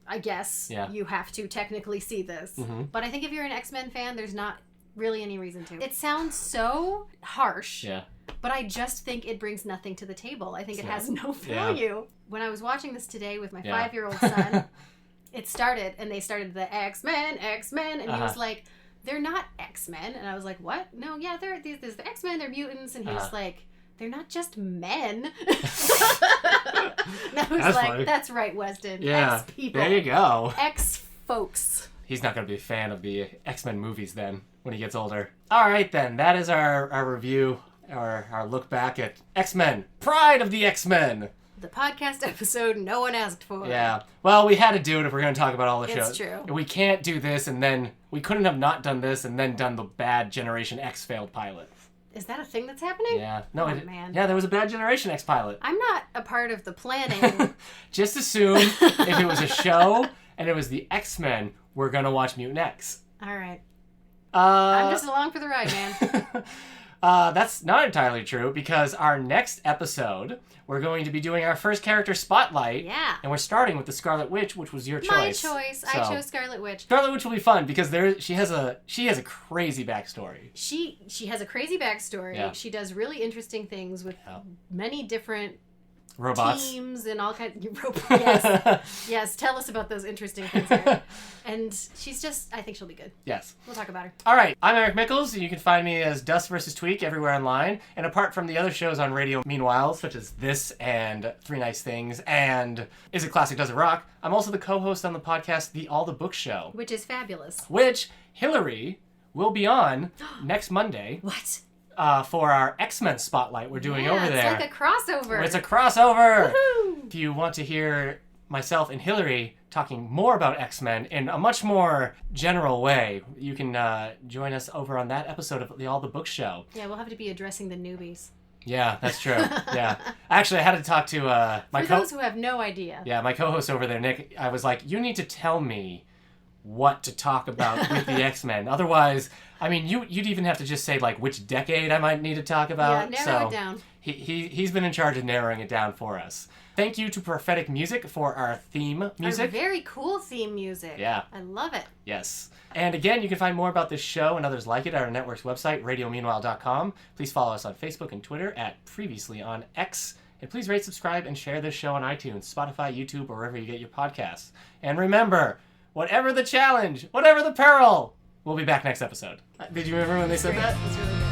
I guess Yeah. you have to technically see this. Mhm. But I think if you're an X-Men fan, there's not really any reason to. It sounds so harsh, Yeah. but I just think it brings nothing to the table. I think it Yeah. has no Yeah. value. When I was watching this today with my Yeah. 5-year-old son, it started, and they started the X-Men, and he was like, they're not X-Men. And I was like, what? No, yeah, there's the X-Men, they're mutants. And he was like, they're not just men. And I was That's like, funny. that's right, Weston. Yeah. X-people. There you go. X-folks. He's not going to be a fan of the X-Men movies then, when he gets older. All right, then. That is our review, our look back at X-Men. Pryde of the X-Men. The podcast episode no one asked for. Yeah. Well, we had to do it if we're going to talk about all the It's shows. true. We can't do this and then... We couldn't have not done this and then done the bad Generation X failed pilot. Is that a thing that's happening? Yeah. No, Oh, man. Yeah, there was a bad Generation X pilot. I'm not a part of the planning. Just assume if it was a show and it was the X-Men, we're going to watch Mutant X. All right. I'm just along for the ride, man. That's not entirely true because our next episode, we're going to be doing our first character spotlight. Yeah. And we're starting with the Scarlet Witch, which was your My choice. choice. I chose Scarlet Witch. Scarlet Witch will be fun because she has a crazy backstory. She has a crazy backstory. Yeah. She does really interesting things with many different Robots. teams and all kinds of robots. Yes. Yes, tell us about those interesting things there. And she's just, I think she'll be good. Yes. We'll talk about her. All right, I'm Eric Mickles, and you can find me as Dust vs. Tweak everywhere online. And apart from the other shows on radio, meanwhile, such as this and Three Nice Things and Is It Classic, Does It Rock, I'm also the co-host on the podcast The All the Book Show, Which is fabulous. which Hilary will be on next Monday What? for our X-Men spotlight we're doing over there. It's like a crossover. It's a crossover! Woohoo! If you want to hear myself and Hilary talking more about X-Men in a much more general way, you can join us over on that episode of the All the Book Show. Yeah, we'll have to be addressing the newbies. Yeah, that's true. Yeah. Actually, I had to talk to For those who have no idea. Yeah, my co-host over there, Nick. I was like, you need to tell me what to talk about with the X-Men. Otherwise, I mean, you'd even have to just say, like, which decade I might need to talk about. Yeah, narrow it down. He's been in charge of narrowing it down for us. Thank you to Prophetic Music for our theme music. Our very cool theme music. Yeah. I love it. Yes. And again, you can find more about this show and others like it at our network's website, radiomeanwhile.com. Please follow us on Facebook and Twitter at Previously on X. And please rate, subscribe, and share this show on iTunes, Spotify, YouTube, or wherever you get your podcasts. And remember, whatever the challenge, whatever the peril, we'll be back next episode. Did you remember when they said that? It's really good.